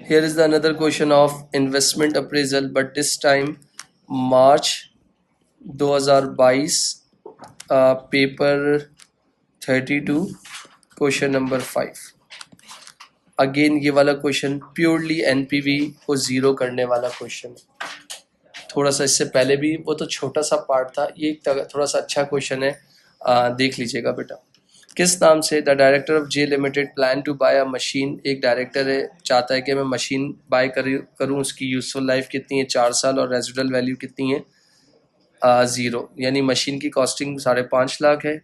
Here is the another question of investment appraisal, but this time March 2022, paper 32, question number 5। Again ये वाला question purely NPV को zero करने वाला question. थोड़ा सा इससे पहले भी वो तो छोटा सा पार्ट था, ये थोड़ा सा अच्छा क्वेश्चन है, देख लीजिएगा बेटा। किस नाम से the director of J limited plan to buy a machine, एक डायरेक्टर है चाहता है कि मैं मशीन बाय करूं, उसकी यूजफुल लाइफ कितनी है 4 साल और रेजिडुअल वैल्यू कितनी है 0, यानी मशीन की कॉस्टिंग 5.5 लाख है,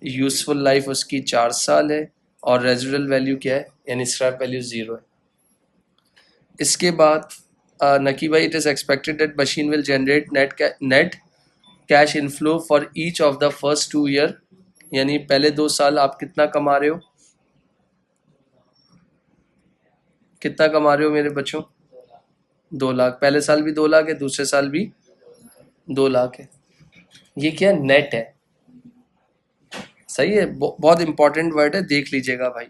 यूजफुल लाइफ उसकी 4 साल है और रेजिडुअल वैल्यू क्या है यानी स्क्रैप वैल्यू 0 है। इसके बाद नकी भाई, it is expected that machine will generate net cash inflow for each of the first 2 year, यानी पहले 2 साल आप कितना कमा रहे हो, कितना कमा रहे हो मेरे बच्चों? 2 लाख। पहले साल भी 2 लाख है, दूसरे साल भी 2 लाख है। ये क्या नेट है, सही है, बहुत इंपॉर्टेंट वर्ड है, देख लीजिएगा भाई।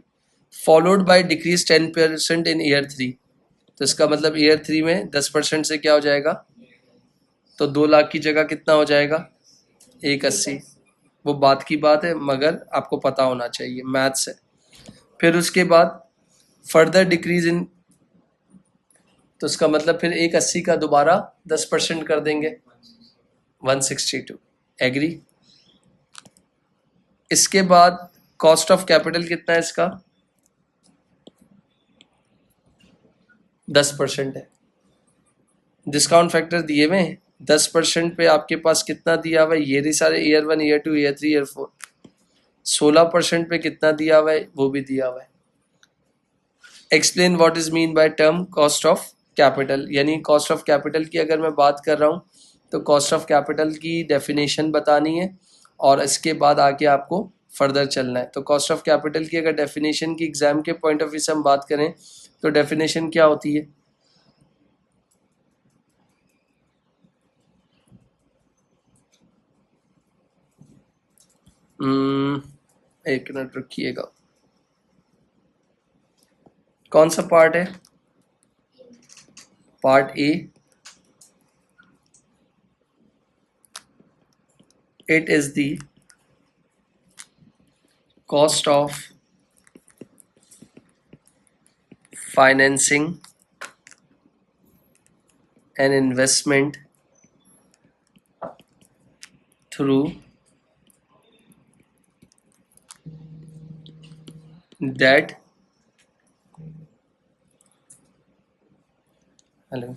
Followed by decrease 10% in year 3, तो इसका मतलब ईयर 3 में 10% से क्या हो जाएगा, तो 2 लाख की जगह कितना हो जाएगा 180। वो बात की बात है मगर आपको पता होना चाहिए, मैथ्स है। फिर उसके बाद फर्दर डिक्रीज इन, तो इसका मतलब फिर 180 का दोबारा 10% कर देंगे 162। एग्री? इसके बाद कॉस्ट ऑफ कैपिटल कितना है इसका 10% है। डिस्काउंट फैक्टर दिए हुए हैं 10% पे, आपके पास कितना दिया हुआ है, ये भी सारे ईयर 1 ईयर 2 ईयर 3 ईयर 4। 16% पे कितना दिया हुआ है, वो भी दिया हुआ है। Explain what is mean by term cost of capital, यानी कॉस्ट ऑफ कैपिटल की अगर मैं बात कर रहा हूँ तो कॉस्ट ऑफ कैपिटल की डेफिनेशन बतानी है और इसके बाद आके आपको फर्दर चलना है। तो कॉस्ट ऑफ कैपिटल की अगर डेफिनेशन की एग्जाम के पॉइंट ऑफ व्यू से हम बात करें तो डेफिनेशन क्या होती है, एक मिनट रखिएगा, कौन सा पार्ट है, part A. It is the cost of financing an investment through debt, hello,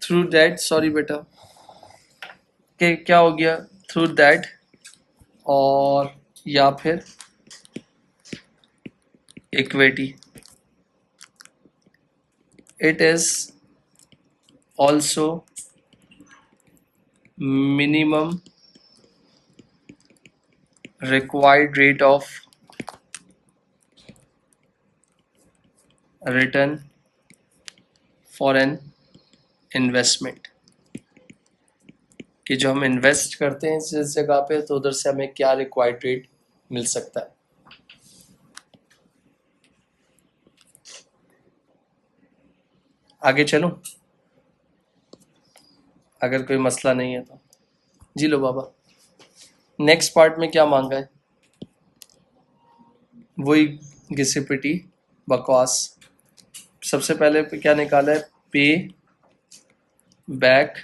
through that, sorry बेटा, कि क्या हो गया थ्रू दैट, और या फिर equity. It is also minimum required rate of return for an investment, कि जो हम इन्वेस्ट करते हैं जिस जगह पे तो उधर से हमें क्या रिक्वायर्ड रेट मिल सकता है। आगे चलो, अगर कोई मसला नहीं है तो जी लो बाबा। नेक्स्ट पार्ट में क्या मांगा है, वही घिसी-पिटी बकवास। सबसे पहले क्या निकाला है, पे बैक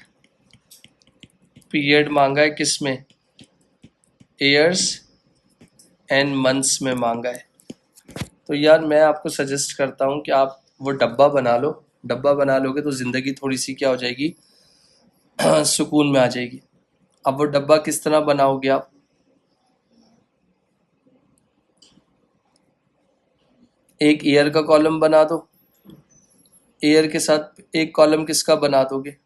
पीरियड मांगा है, किस में, ईयर्स एंड मंथ्स में मांगा है। तो यार मैं आपको सजेस्ट करता हूँ कि आप वो डब्बा बना लो। डब्बा बना लोगे तो ज़िंदगी थोड़ी सी क्या हो जाएगी, सुकून में आ जाएगी। अब वो डब्बा किस तरह बनाओगे आप, एक एयर का कॉलम बना दो, एयर के साथ एक कॉलम किसका बना दोगे,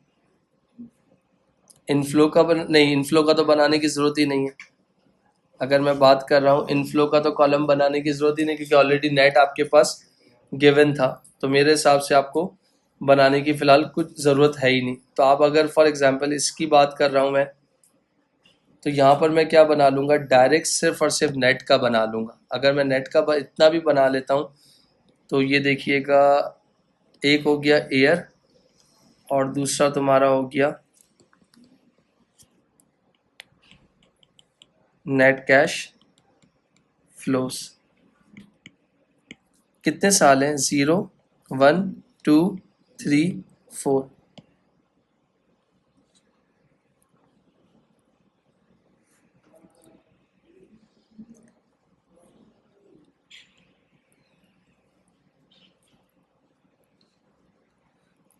इनफ्लो का नहीं, इनफ्लो का तो बनाने की ज़रूरत ही नहीं है। अगर मैं बात कर रहा हूँ इनफ्लो का, तो कॉलम बनाने की ज़रूरत ही नहीं, क्योंकि ऑलरेडी नेट आपके पास गिवन था। तो मेरे हिसाब से आपको बनाने की फ़िलहाल कुछ ज़रूरत है ही नहीं। तो आप अगर फॉर एग्जांपल इसकी बात कर रहा हूँ मैं, तो यहाँ पर मैं क्या बना लूँगा, डायरेक्ट सिर्फ और सिर्फ नेट का बना लूँगा। अगर मैं नेट का इतना भी बना लेता हूँ तो ये देखिएगा, एक हो गया एयर और दूसरा तुम्हारा हो गया नेट कैश फ्लोस। कितने साल हैं, 0, 1, 2, 3, 4।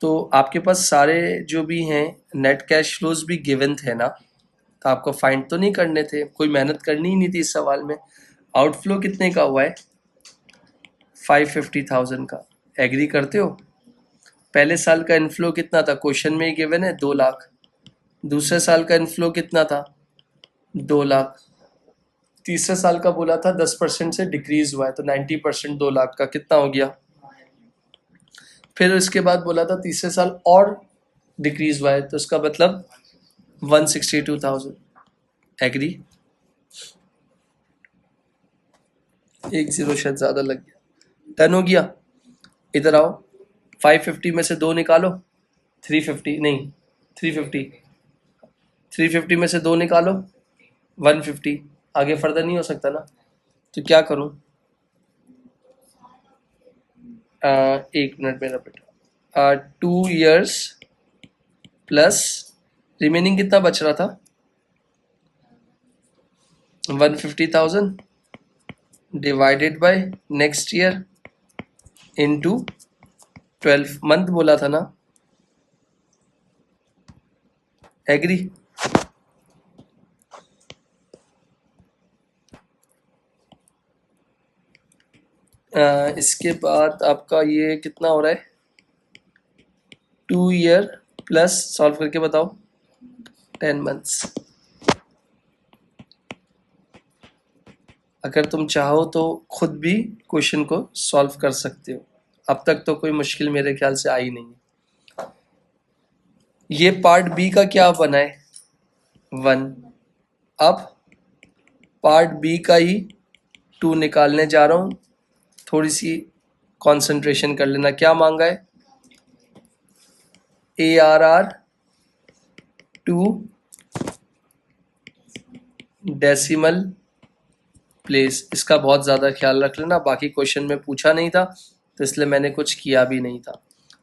तो आपके पास सारे जो भी हैं नेट कैश फ्लोज भी गिवन थे ना, तो आपको फाइंड तो नहीं करने थे, कोई मेहनत करनी ही नहीं थी इस सवाल में। आउटफ्लो कितने का हुआ है, 550,000 का। एग्री करते हो? पहले साल का इनफ्लो कितना था, क्वेश्चन में ही गिवन है 2 लाख। दूसरे साल का इनफ्लो कितना था, 2 लाख। तीसरे साल का बोला था 10% से डिक्रीज हुआ है, तो 90% 2 लाख का कितना हो गया। फिर उसके बाद बोला था तीसरे साल और डिक्रीज हुआ है, तो इसका मतलब 162,000। एग्री? एक जीरो शायद ज़्यादा लग गया। डन हो गया? इधर आओ, 550 में से 2 निकालो, 350 नहीं, 350, 350 में से 2 निकालो, 150। आगे फर्दर नहीं हो सकता ना, तो क्या करूं, एक मिनट मेरा बेटा, 2 years प्लस रिमेनिंग कितना बच रहा था, 150,000 divided by next year into 12 month बोला था ना। एग्री? इसके बाद आपका ये कितना हो रहा है, 2 year प्लस, सॉल्व करके बताओ, 10 months। अगर तुम चाहो तो खुद भी क्वेश्चन को सॉल्व कर सकते हो, अब तक तो कोई मुश्किल मेरे ख्याल से आई नहीं है। ये पार्ट बी का क्या बना है, 1। अब पार्ट बी का ही 2 निकालने जा रहा हूँ, थोड़ी सी कंसंट्रेशन कर लेना। क्या मांगा है, ARR 2 डेसिमल प्लेस। इसका बहुत ज़्यादा ख्याल रख लेना, बाकी क्वेश्चन में पूछा नहीं था तो इसलिए मैंने कुछ किया भी नहीं था।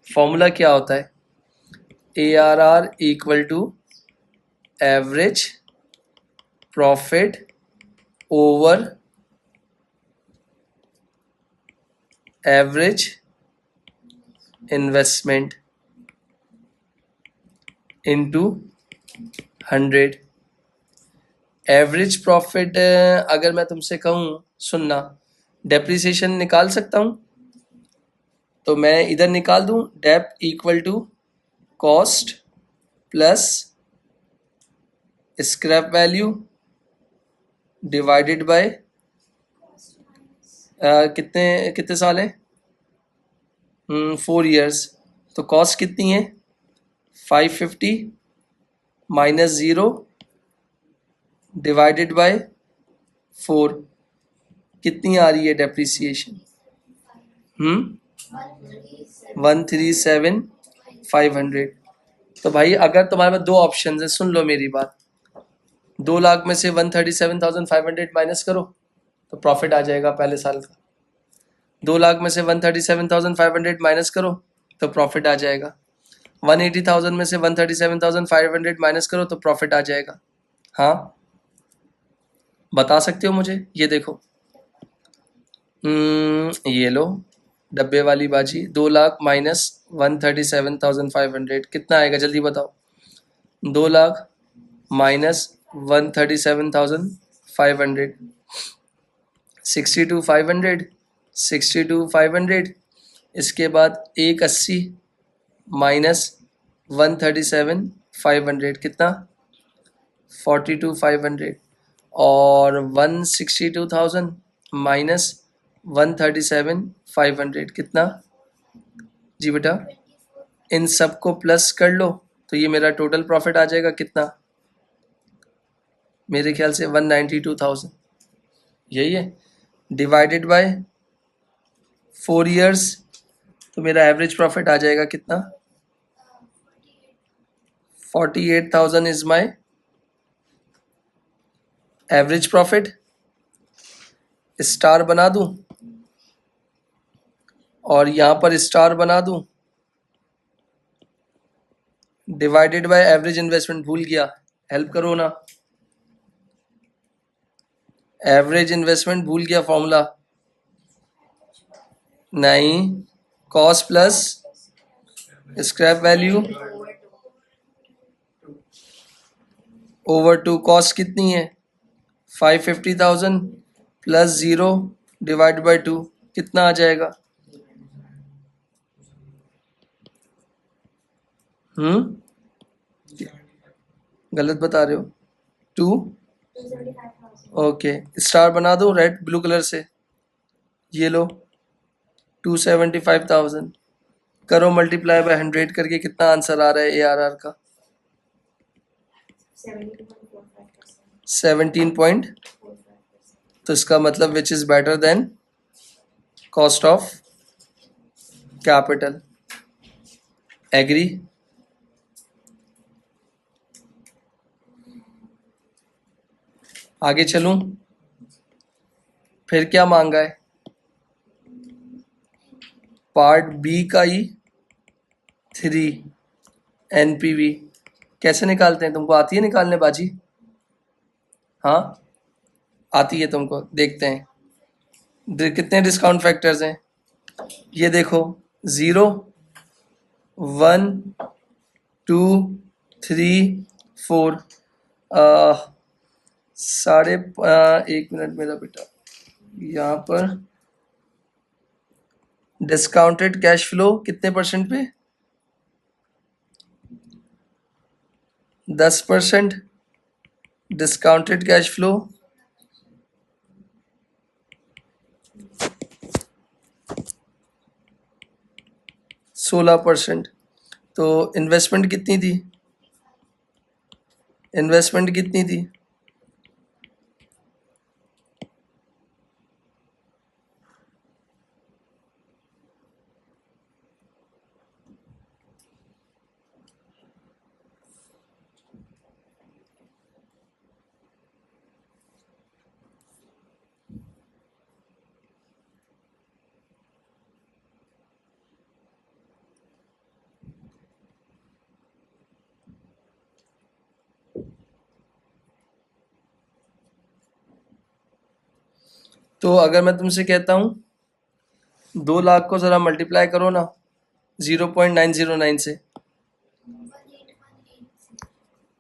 फॉर्मूला क्या होता है, ARR equal to average profit over average investment into 100। Average profit, अगर मैं तुमसे कहूँ, सुनना, डेप्रिसिएशन निकाल सकता हूँ, तो मैं इधर निकाल दूँ, dep equal to cost plus scrap value divided by कितने कितने साल है, 4 years। तो कॉस्ट कितनी है, 550 माइनस 0 डिवाइडेड बाय 4, कितनी आ रही है डेप्रिसिएशन, 137,500। तो भाई अगर तुम्हारे पास 2 ऑप्शन है, सुन लो मेरी बात, 2 लाख में से 137,500 माइनस करो तो प्रॉफिट आ जाएगा पहले साल का। 2 लाख में से 137,500 माइनस करो तो प्रॉफिट आ जाएगा। 180,000 में से 137,500 माइनस करो तो प्रॉफिट आ जाएगा। हाँ, बता सकते हो मुझे, ये देखो ये लो डब्बे वाली बाजी, 2 लाख माइनस 137,500 कितना आएगा जल्दी बताओ। 2 लाख माइनस 137,500, 62,500, 62,500। इसके बाद 180 माइनस 137,500 कितना 42,500, और 162,000 माइनस 137,500 कितना जी बेटा, इन सबको प्लस कर लो तो ये मेरा टोटल प्रॉफिट आ जाएगा कितना, मेरे ख्याल से 192,000, यही है। डिवाइडेड बाय 4 ईयर्स तो मेरा एवरेज प्रॉफिट आ जाएगा कितना, 48,000 is my average profit. Star बना दूं और यहां पर स्टार बना दूं, डिवाइडेड बाय एवरेज इन्वेस्टमेंट भूल गया, हेल्प करो ना, एवरेज इन्वेस्टमेंट भूल गया फॉर्मूला, नहीं, cost plus scrap value over 2, cost कितनी है 550,000 प्लस 0 डिवाइड बाय 2 कितना आ जाएगा, गलत बता रहे हो, 2, ओके स्टार बना दो रेड ब्लू कलर से, ये लो 275,000 करो मल्टीप्लाई बाय 100 करके कितना आंसर आ रहा है ARR का 17 तो इसका मतलब which is better than cost of capital, agree. आगे चलूं, फिर क्या मांगा है पार्ट बी का ही 3 NPV कैसे निकालते हैं, तुमको आती है निकालने बाजी, हाँ आती है तुमको, देखते हैं कितने डिस्काउंट फैक्टर्स हैं, ये देखो 0 1 2 3 4, साढ़े 1 मिनट मेरा बेटा, यहाँ पर डिस्काउंटेड कैश फ्लो कितने परसेंट पे 10%, डिस्काउंटेड कैश फ्लो 16%, तो इन्वेस्टमेंट कितनी थी, इन्वेस्टमेंट कितनी थी, तो अगर मैं तुमसे कहता हूँ 2 लाख को ज़रा मल्टीप्लाई करो ना 0.909 से,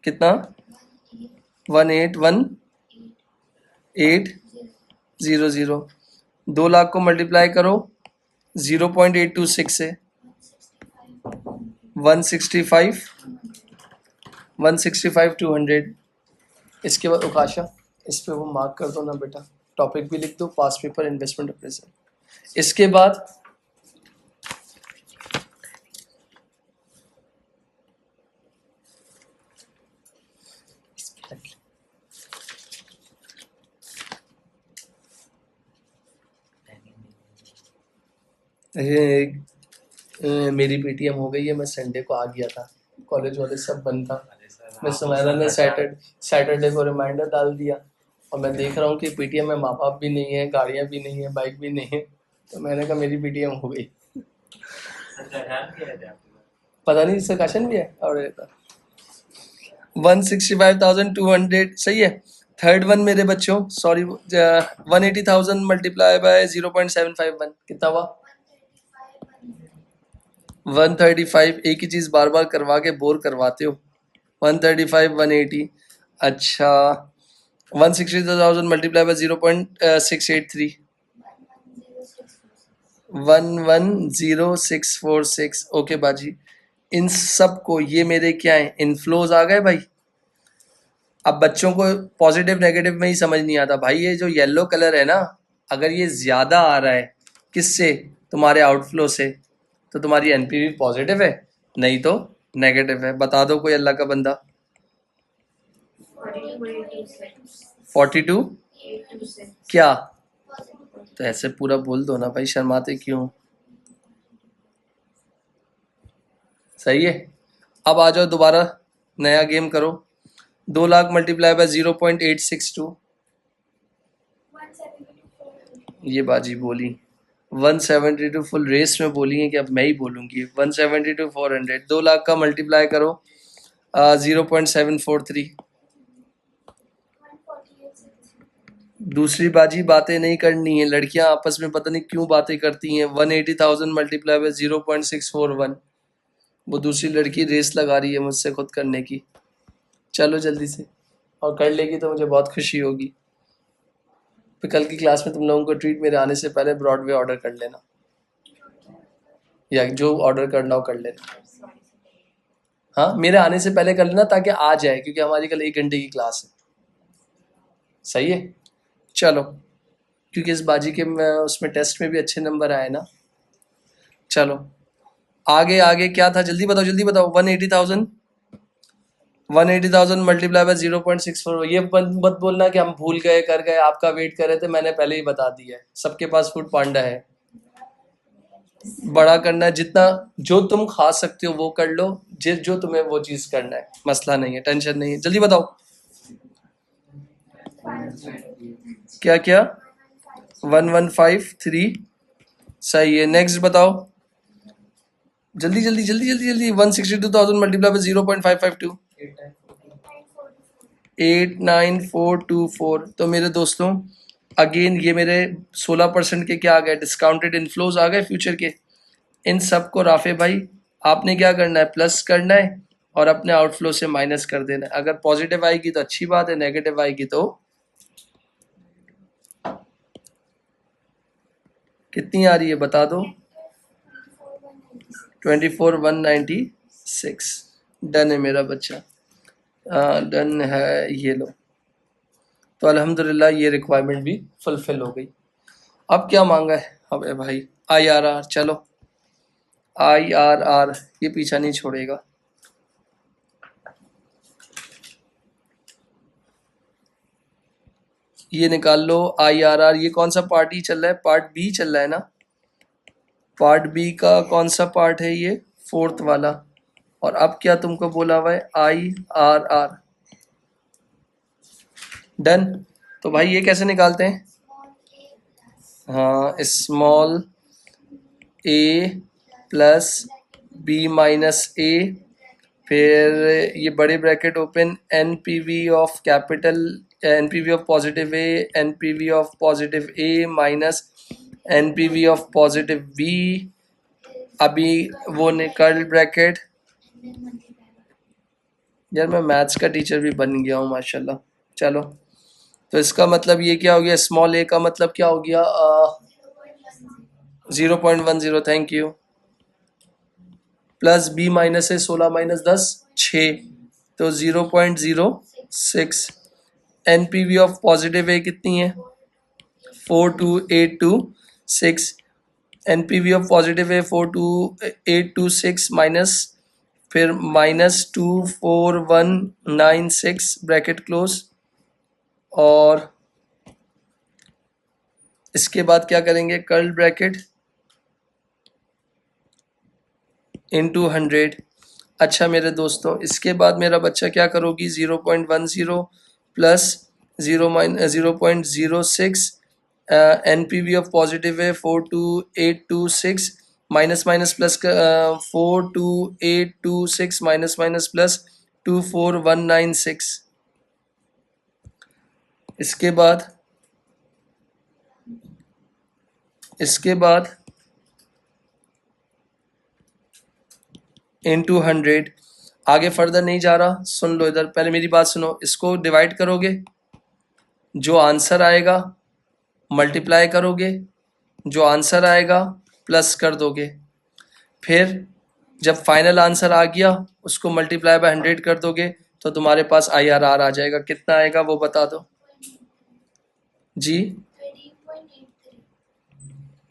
कितना 181,800, 2 लाख को मल्टीप्लाई करो 0.826 से 165,200। इसके बाद उकाशा इस पे वो मार्क कर दो ना बेटा, टॉपिक भी लिख दो, पास पेपर इन्वेस्टमेंट अप्रेजल। इसके बाद मेरी PTM हो गई है, मैं संडे को आ गया था, कॉलेज वाले सब बंद था, मैं सुनैरा ने सैटरडे को रिमाइंडर डाल दिया, और मैं देख रहा हूँ कि PTM में माँ बाप भी नहीं है, गाड़ियाँ भी नहीं है, बाइक भी नहीं है, तो मैंने कहा मेरी PTM हो गई। पता नहीं सकाशन भी है, और 165,200 सही है। थर्ड वन मेरे बच्चों, सॉरी, 180,000 मल्टीप्लाई बाय 0.751 कितना हुआ? 135। एक ही चीज बार बार करवा के बोर करवाते हो। 135 180, अच्छा 160,000 मल्टीप्लाई बाय 0.683, 110,646। ओके बाजी, इन सब को, ये मेरे क्या है, इनफ्लोज आ गए भाई। अब बच्चों को पॉजिटिव नेगेटिव में ही समझ नहीं आता भाई। ये जो येलो कलर है ना, अगर ये ज्यादा आ रहा है किससे, तुम्हारे आउटफ्लो से, तो तुम्हारी एनपीवी पॉजिटिव है, नहीं तो नेगेटिव है। बता दो कोई अल्लाह का बंदा। 42 क्या? तो ऐसे पूरा बोल दो ना भाई, शर्माते क्यों? सही है। अब आ जाओ दोबारा, नया गेम करो। 2 लाख मल्टीप्लाई बाय 0.862, ये बाजी बोली। 172 फुल रेस में बोली है कि अब मैं ही बोलूंगी। 172 400, 2 लाख का मल्टीप्लाई करो 0.743। दूसरी बाजी बातें नहीं करनी है, लड़कियां आपस में पता नहीं क्यों बातें करती हैं। 180,000 मल्टीप्लाई बाय 0.641, वो दूसरी लड़की रेस लगा रही है मुझसे खुद करने की। चलो जल्दी से, और कर लेगी तो मुझे बहुत खुशी होगी। फिर कल की क्लास में तुम लोगों को ट्रीट मेरे आने से पहले ब्रॉडवे ऑर्डर कर लेना, या जो ऑर्डर करना हो कर लेना। हाँ, मेरे आने से पहले कर लेना ताकि आ जाए, क्योंकि हमारी कल 1 घंटे की क्लास है। सही है, चलो, क्योंकि इस बाजी के उसमें टेस्ट में भी अच्छे नंबर आए ना। चलो आगे आगे क्या था, जल्दी बताओ जल्दी बताओ। 180,000 मल्टीप्लाई बाय 0.64। ये मत बोलना कि हम भूल गए, कर गए, आपका वेट कर रहे थे, मैंने पहले ही बता दिया है। सबके पास फूड पांडा है। बड़ा करना है, जितना जो तुम खा सकते हो वो कर लो, जो तुम्हें वो चीज करना है, मसला नहीं है, टेंशन नहीं है। जल्दी बताओ क्या क्या। 1153, सही है। नेक्स्ट बताओ, जल्दी जल्दी जल्दी जल्दी जल्दी। 162,000 मल्टीप्लाई बाय 0.552, 89424। तो मेरे दोस्तों, अगेन ये मेरे 16% के क्या आ गए, डिस्काउंटेड इनफ्लोज आ गए फ्यूचर के। इन सब को राफे भाई आपने क्या करना है, प्लस करना है और अपने आउटफ्लो से माइनस कर देना है। अगर पॉजिटिव आएगी तो अच्छी बात है, नेगेटिव आएगी तो कितनी आ रही है बता दो। 24,196। डन है मेरा बच्चा, डन है। ये लो, तो अल्हम्दुलिल्लाह ये रिक्वायरमेंट भी फुलफिल हो गई। अब क्या मांगा है अबे भाई, IRR। चलो IRR, ये पीछा नहीं छोड़ेगा। ये निकाल लो IRR। ये कौन सा पार्ट ही चल रहा है, पार्ट बी चल रहा है ना। पार्ट बी का कौन सा पार्ट है, ये फोर्थ वाला। और अब क्या तुमको बोला हुआ है, IRR। डन। तो भाई ये कैसे निकालते हैं? हाँ, small a plus b minus a, फिर ये बड़े bracket open, NPV of capital, NPV of positive a, NPV of positive a minus NPV of positive b। अभी वो कर्ल ब्रैकेट। यार मैं मैथ्स का टीचर भी बन गया हूँ माशाल्लाह। चलो, तो इसका मतलब ये क्या हो गया, स्मॉल a का मतलब क्या हो गया, 0.10। Thank you. Plus b minus है 16 माइनस 10 6, तो 0.06। NPV ऑफ पॉजिटिव ए कितनी है, 42826। NPV ऑफ पॉजिटिव है 42826 माइनस, फिर -24196 ब्रैकेट क्लोज। और इसके बाद क्या करेंगे, कर्ल ब्रैकेट इंटू 100। अच्छा मेरे दोस्तों, इसके बाद मेरा बच्चा क्या करोगी, 0.10 प्लस 0.06। NPV ऑफ पॉजिटिव है 42826, minus minus plus 42826 minus minus plus 24196। इसके बाद इंटू 100। आगे फर्दर नहीं जा रहा, सुन लो इधर, पहले मेरी बात सुनो। इसको डिवाइड करोगे, जो आंसर आएगा मल्टीप्लाई करोगे, जो आंसर आएगा प्लस कर दोगे। फिर जब फाइनल आंसर आ गया उसको मल्टीप्लाई बाय 100 कर दोगे तो तुम्हारे पास IRR आ जाएगा। कितना आएगा वो बता दो जी।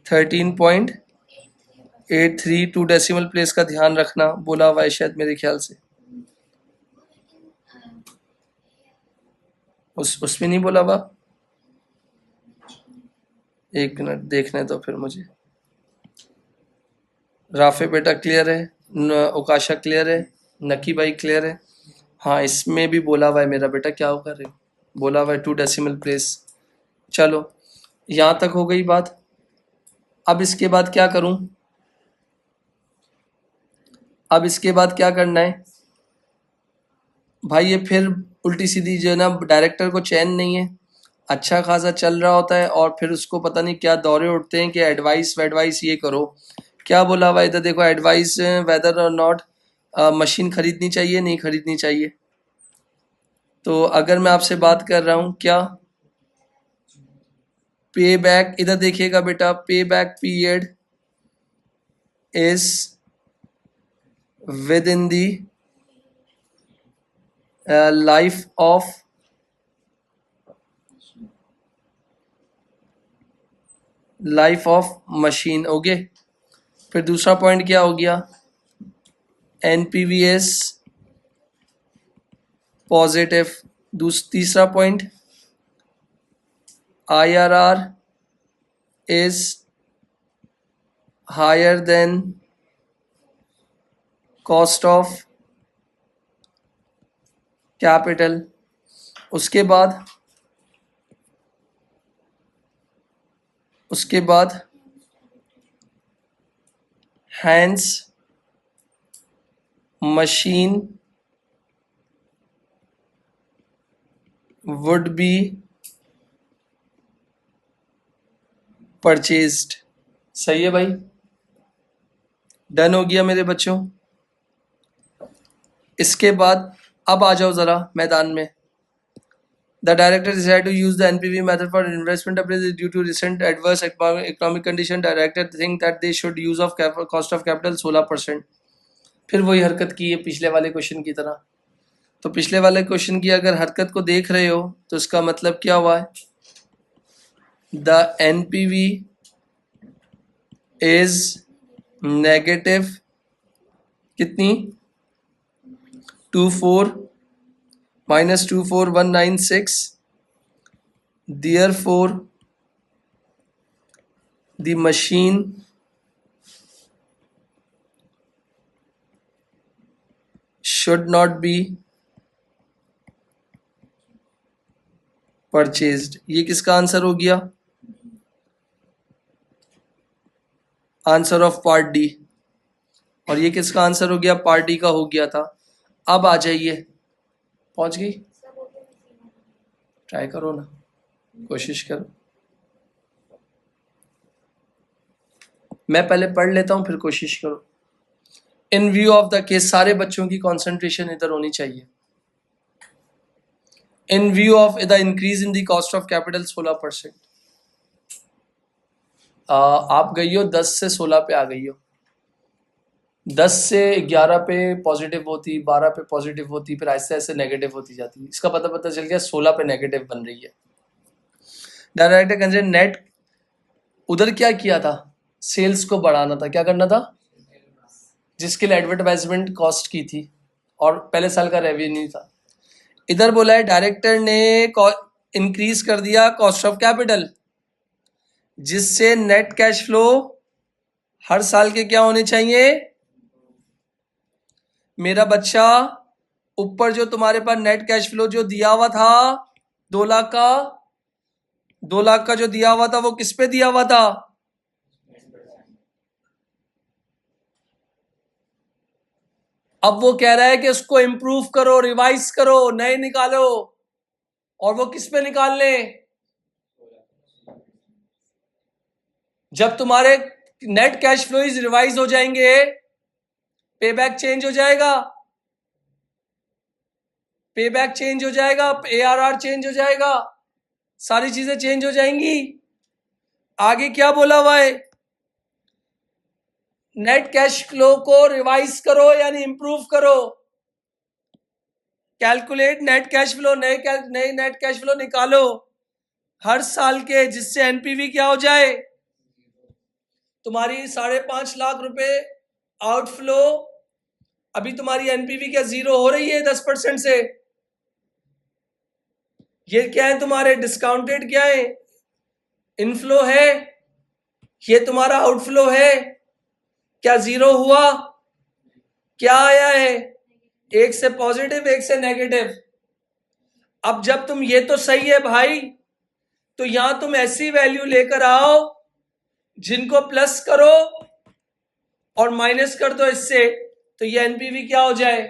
13.83। टू डेसिमल प्लेस का ध्यान रखना, बोला हुआ है शायद मेरे ख्याल से। उसमें नहीं बोला हुआ? एक मिनट देखने दो फिर मुझे। राफे बेटा क्लियर है, उकाशा क्लियर है, नकी भाई क्लियर है। हाँ इसमें भी बोला हुआ है मेरा बेटा, क्या कर रहे हो, बोला हुआ है 2 डेसिमल प्लेस। चलो यहाँ तक हो गई बात। अब इसके बाद क्या करूं? अब इसके बाद क्या करना है भाई? ये फिर उल्टी सीधी जो है ना, डायरेक्टर को चैन नहीं है, अच्छा खासा चल रहा होता है और फिर उसको पता नहीं क्या दौरे उठते हैं कि एडवाइस वेडवाइस ये करो। क्या बोला हुआ इधर देखो, एडवाइस वेदर और नॉट मशीन खरीदनी चाहिए नहीं खरीदनी चाहिए। तो अगर मैं आपसे बात कर रहा हूँ क्या पे बैक, इधर देखिएगा बेटा, pay back period is within the life of machine. Okay, फिर दूसरा पॉइंट क्या हो गया? NPV positive. तीसरा point IRR is higher than cost of capital. उसके बाद hence machine would be purchased. सही है भाई, डन हो गया मेरे बच्चों। इसके बाद अब आ जाओ जरा मैदान में। The director decided to use the NPV method for investment appraisal due to recent adverse economic condition. Director think that they should use of cost of capital 16%। फिर वही हरकत की है पिछले वाले क्वेश्चन की तरह। तो पिछले वाले क्वेश्चन की अगर हरकत को देख रहे हो तो इसका मतलब क्या हुआ है? The NPV is negative कितनी? 24 minus 24196। Therefore the machine should not be purchased। ये किसका आंसर हो गया? Answer of part D. और ये किसका आंसर हो गया? पार्ट डी का हो गया था। अब आ जाइए, पहुंच गई? ट्राई करो ना, कोशिश करो। मैं पहले पढ़ लेता हूं फिर कोशिश करो। इन व्यू ऑफ द केस, सारे बच्चों की कंसंट्रेशन इधर होनी चाहिए। इन view of the increase in the cost of capital 16%। आप गई हो 10 से 16 पे आ गई हो। 10 से 11 पे पॉजिटिव होती, 12 पे पॉजिटिव होती, फिर ऐसे ऐसे नेगेटिव होती जाती। इसका पता चल गया 16 पे नेगेटिव बन रही है। डायरेक्टर कंसिडर नेट, उधर क्या किया था? सेल्स को बढ़ाना था। क्या करना था? जिसके लिए एडवर्टाइजमेंट कॉस्ट की थी और पहले साल का रेवेन्यू था। इधर बोला है डायरेक्टर ने इंक्रीज कर दिया कॉस्ट ऑफ कैपिटल, जिससे नेट कैश फ्लो हर साल के क्या होने चाहिए? मेरा बच्चा, ऊपर जो तुम्हारे पास नेट कैश फ्लो जो दिया हुआ था 2 लाख का, 2 लाख का जो दिया हुआ था वो किस पे दिया हुआ था? अब वो कह रहा है कि उसको इंप्रूव करो, रिवाइज करो, नए निकालो। और वो किस पे निकालने? जब तुम्हारे नेट कैश फ्लोज रिवाइज हो जाएंगे, पे बैक चेंज हो जाएगा, पे बैक चेंज हो जाएगा, ARR चेंज हो जाएगा, सारी चीजें चेंज हो जाएंगी। आगे क्या बोला हुआ है? नेट कैश फ्लो को रिवाइज करो यानी इंप्रूव करो। कैलकुलेट नेट कैश फ्लो, नए नेट कैश फ्लो निकालो हर साल के, जिससे एनपीवी क्या हो जाए? तुम्हारी 5.5 लाख रुपए आउटफ्लो, अभी तुम्हारी एनपीवी क्या जीरो हो रही है 10% से? ये क्या है तुम्हारे डिस्काउंटेड, क्या है? इनफ्लो है, ये तुम्हारा आउटफ्लो है, क्या जीरो हुआ? क्या आया है? एक से पॉजिटिव, एक से नेगेटिव। अब जब तुम, ये तो सही है भाई, तो यहां तुम ऐसी वैल्यू लेकर आओ जिनको प्लस करो और माइनस कर दो इससे, तो ये एनपीवी क्या हो जाए?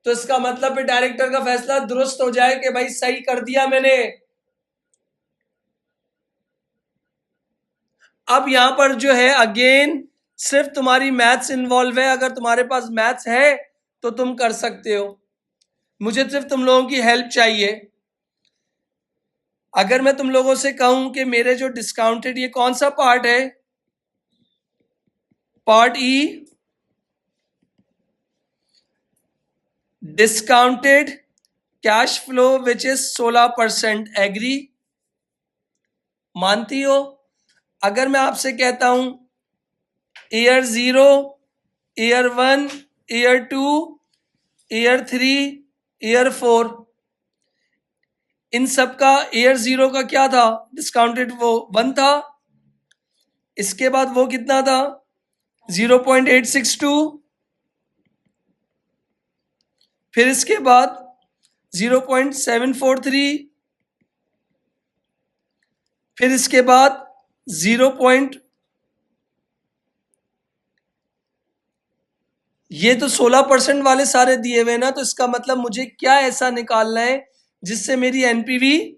तो इसका मतलब है डायरेक्टर का फैसला दुरुस्त हो जाए कि भाई सही कर दिया मैंने। अब यहां पर जो है अगेन सिर्फ तुम्हारी मैथ्स इन्वॉल्व है। अगर तुम्हारे पास मैथ्स है तो तुम कर सकते हो, मुझे सिर्फ तुम लोगों की हेल्प चाहिए। अगर मैं तुम लोगों से कहूं कि मेरे जो डिस्काउंटेड, ये कौन सा पार्ट है? Part E, discounted cash flow which is 16%, agree? मानती हो? अगर मैं आपसे कहता हूं year 0, year 1, year 2, year 3, year 4, इन सब का ईयर 0 का क्या था डिस्काउंटेड? वो 1 था। इसके बाद वो कितना था? 0.862। फिर इसके बाद 0.743। फिर इसके बाद 0. ये तो 16% वाले सारे दिए हुए ना, तो इसका मतलब मुझे क्या ऐसा निकालना है जिससे मेरी एनपीवी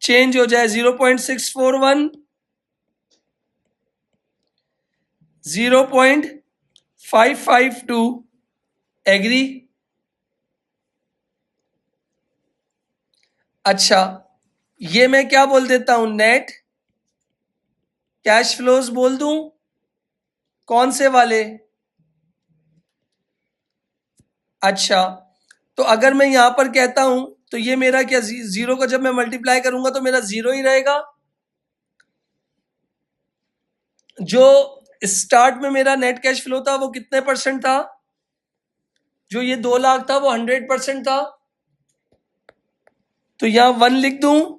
चेंज हो जाए? 0.641, 0.552, एग्री? अच्छा, ये मैं क्या बोल देता हूं? नेट कैश फ्लोज बोल दूं। कौन से वाले? अच्छा, तो अगर मैं यहां पर कहता हूं तो ये मेरा क्या, जीरो का जब मैं मल्टीप्लाई करूंगा तो मेरा जीरो ही रहेगा। जो स्टार्ट में मेरा नेट कैश फ्लो था वो कितने परसेंट था? जो ये 2 लाख था वो 100% था, तो यहां 1 लिख दूं।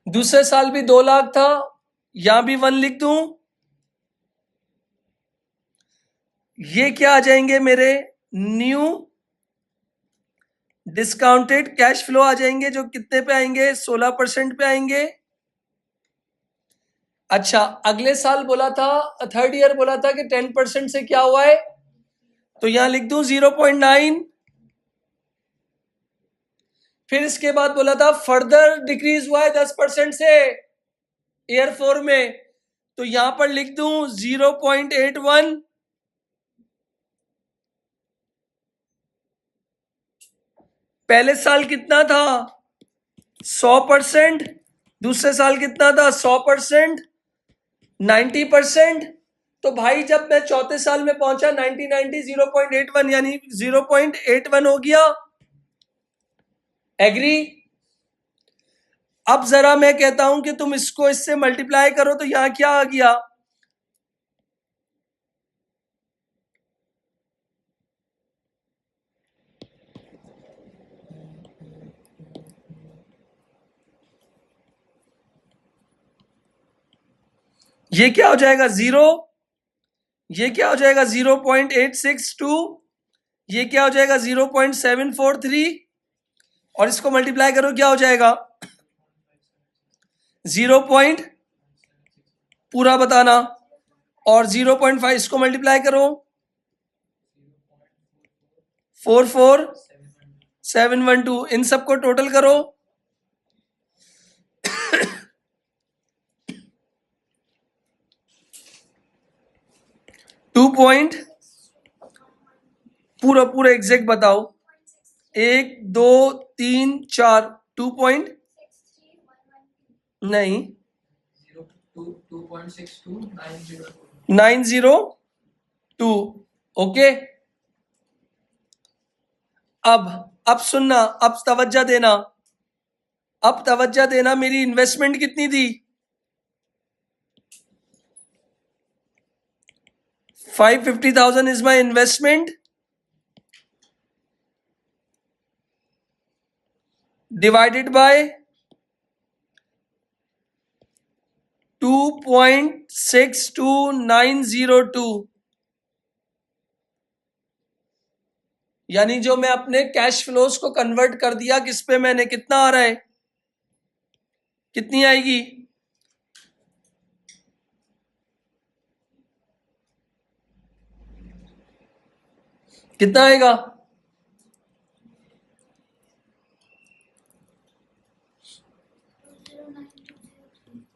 दूसरे साल भी 2 लाख था, यहां भी 1 लिख दूं। ये क्या आ जाएंगे मेरे? न्यू डिस्काउंटेड कैश फ्लो आ जाएंगे, जो कितने पे आएंगे? 16% पे आएंगे। अच्छा, अगले साल बोला था, थर्ड ईयर बोला था कि 10% से क्या हुआ है, तो यहां लिख दूं 0.9। फिर इसके बाद बोला था फर्दर डिक्रीज हुआ है 10% से ईयर 4 में, तो यहां पर लिख दूं 0.81। पहले साल कितना था? 100%। दूसरे साल कितना था? 100%, 90%। तो भाई जब मैं चौथे साल में पहुंचा 90 0.81, यानी 0.81 हो गया, एग्री? अब जरा मैं कहता हूं कि तुम इसको इससे मल्टीप्लाई करो, तो यहां क्या आ गया? ये क्या हो जाएगा? 0। ये क्या हो जाएगा? 0.862। ये क्या हो जाएगा? 0.743। और इसको मल्टीप्लाई करो, क्या हो जाएगा? 0. पूरा बताना। और 0.5 इसको मल्टीप्लाई करो, 44। 712, इन सबको टोटल करो। टू पॉइंट, पूरा पूरा एग्जैक्ट बताओ। 1 2 3 4, 2 पॉइंट नहीं 902। ओके, अब सुनना, अब तवज्जो देना, अब तवज्जो देना। मेरी इन्वेस्टमेंट कितनी थी? 550,000 is my investment, divided by 2.62902, यानी जो मैं अपने कैश फ्लोज को कन्वर्ट कर दिया किस पे, मैंने कितना आ रहा है, कितनी आएगी? कितना आएगा?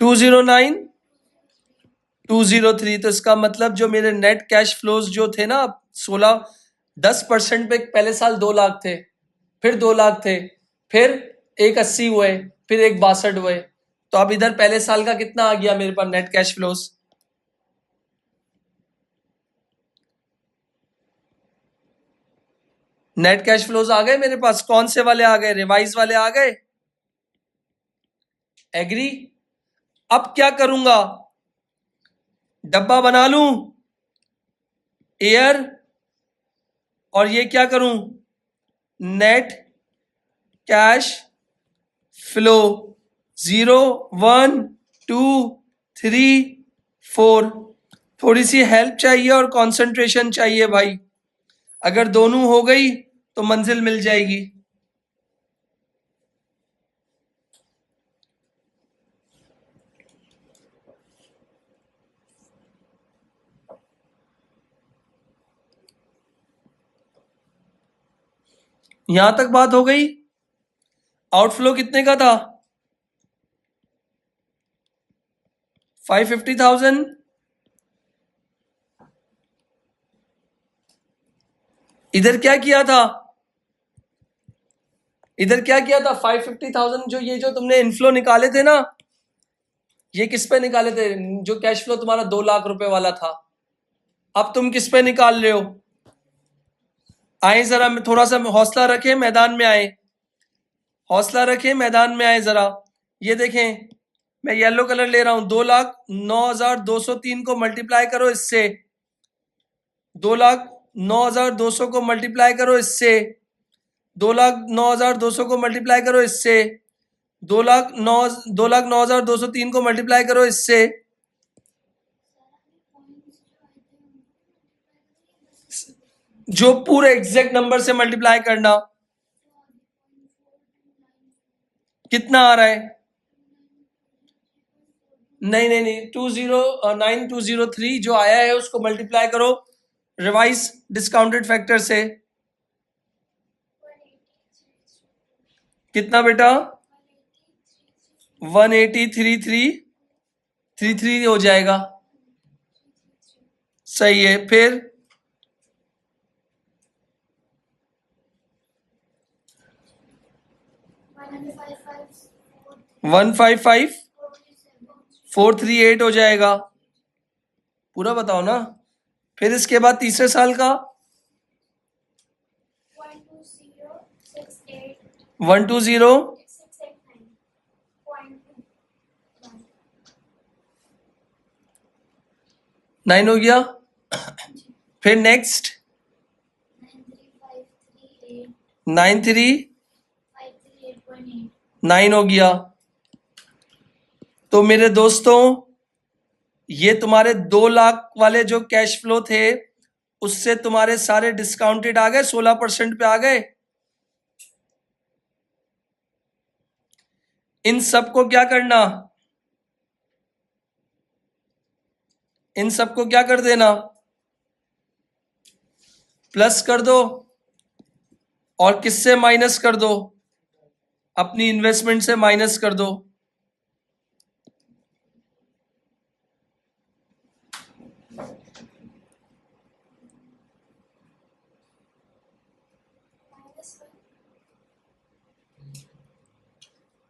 209,203। तो इसका मतलब जो मेरे नेट कैश फ्लोज जो थे ना 16, 10% पे पहले साल 2 लाख थे, फिर 2 लाख थे, फिर 180 हुए, फिर 162 हुए। तो अब इधर पहले साल का कितना आ गया मेरे पास net cash flows? Net cash flows आ गए मेरे पास। कौन से वाले आ गए? रिवाइज वाले आ गए। एग्री? अब क्या करूंगा? डब्बा बना लूं एयर, और ये क्या करूं? Net cash flow 0 1 2 3 4। थोड़ी सी हेल्प चाहिए और कंसंट्रेशन चाहिए भाई। अगर दोनों हो गई तो मंजिल मिल जाएगी। यहां तक बात हो गई। आउटफ्लो कितने का था? 550,000। इधर क्या किया था? इधर क्या किया था? 550,000 जो ये जो तुमने इनफ्लो निकाले थे ना, ये किस पे निकाले थे? जो कैश फ्लो तुम्हारा 2 लाख रुपए वाला था, अब तुम किस पे निकाल रहे हो? आए जरा, मैं थोड़ा सा हौसला रखें, मैदान में आए, हौसला रखें, मैदान में आए जरा। ये देखें, मैं येलो कलर ले रहा हूं। 2,09,203 को मल्टीप्लाई करो इससे, 2,09,200 को मल्टीप्लाई करो इससे, 2,09,200 को मल्टीप्लाई करो इससे, 2,09,203 को मल्टीप्लाई करो इससे। जो पूरे एग्जैक्ट नंबर से मल्टीप्लाई करना। कितना आ रहा है? नहीं नहीं नहीं, 209,203 जो आया है उसको मल्टीप्लाई करो रिवाइज डिस्काउंटेड फैक्टर से। कितना बेटा? 180,3333 हो जाएगा। सही है। फिर 155,438 हो जाएगा। पूरा बताओ ना। फिर इसके बाद तीसरे साल का 120,9 हो गया। फिर नेक्स्ट 93,9 हो गया। तो मेरे दोस्तों, ये तुम्हारे 2 लाख वाले जो कैश फ्लो थे उससे तुम्हारे सारे डिस्काउंटेड आ गए, 16% पे आ गए। इन सबको क्या करना? इन सबको क्या कर देना? प्लस कर दो। और किससे माइनस कर दो, अपनी इन्वेस्टमेंट से माइनस कर दो।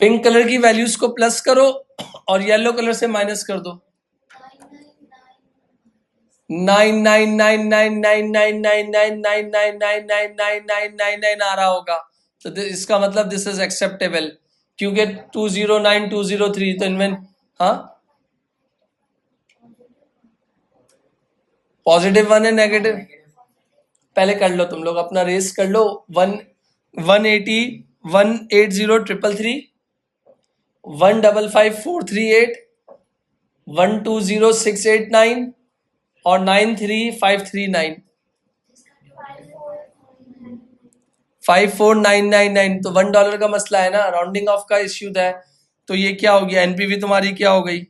पिंक कलर की वैल्यूज को प्लस करो और येलो कलर से माइनस कर दो। 9999999999999999 आ रहा होगा, तो इसका मतलब दिस इज एक्सेप्टेबल, क्योंकि 209 203 तो इनमें हाँ पॉजिटिव 1 है नेगेटिव, पहले कर लो तुम लोग अपना रेस कर लो। 180 180 333 155 438 120 689 और 93539 54999। तो $1 का मसला है ना, राउंडिंग ऑफ का इश्यू है। तो ये क्या हो गया, एनपीवी तुम्हारी क्या हो गई,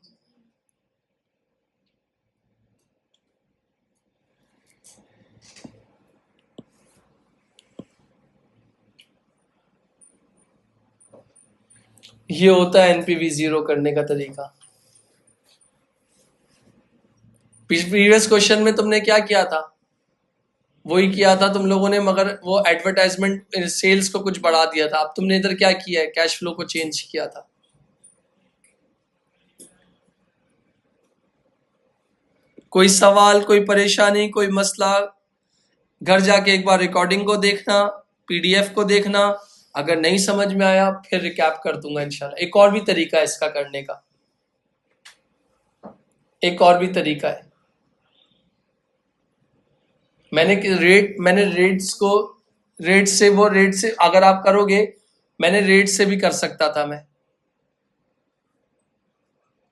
ये होता है एनपीवी जीरो करने का तरीका। प्रीवियस क्वेश्चन में तुमने क्या किया था, वही किया था तुम लोगों ने, मगर वो एडवर्टाइजमेंट सेल्स को कुछ बढ़ा दिया था। अब तुमने इधर क्या किया है, कैश फ्लो को चेंज किया था। कोई सवाल, कोई परेशानी, कोई मसला, घर जाके एक बार रिकॉर्डिंग को देखना, पीडीएफ को देखना। अगर नहीं समझ में आया फिर रिकैप कर दूंगा इंशाल्लाह। एक और भी तरीका है इसका करने का, एक और भी तरीका है। मैंने रेट से अगर आप करोगे, मैंने रेट से भी कर सकता था मैं।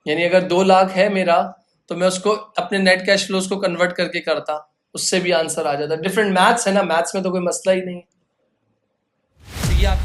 यानी अगर 2 लाख है मेरा तो मैं उसको अपने नेट कैश फ्लोज को कन्वर्ट करके करता, उससे भी आंसर आ जाता। डिफरेंट मैथ्स है ना, मैथ्स में तो कोई मसला ही नहीं। तो ये आप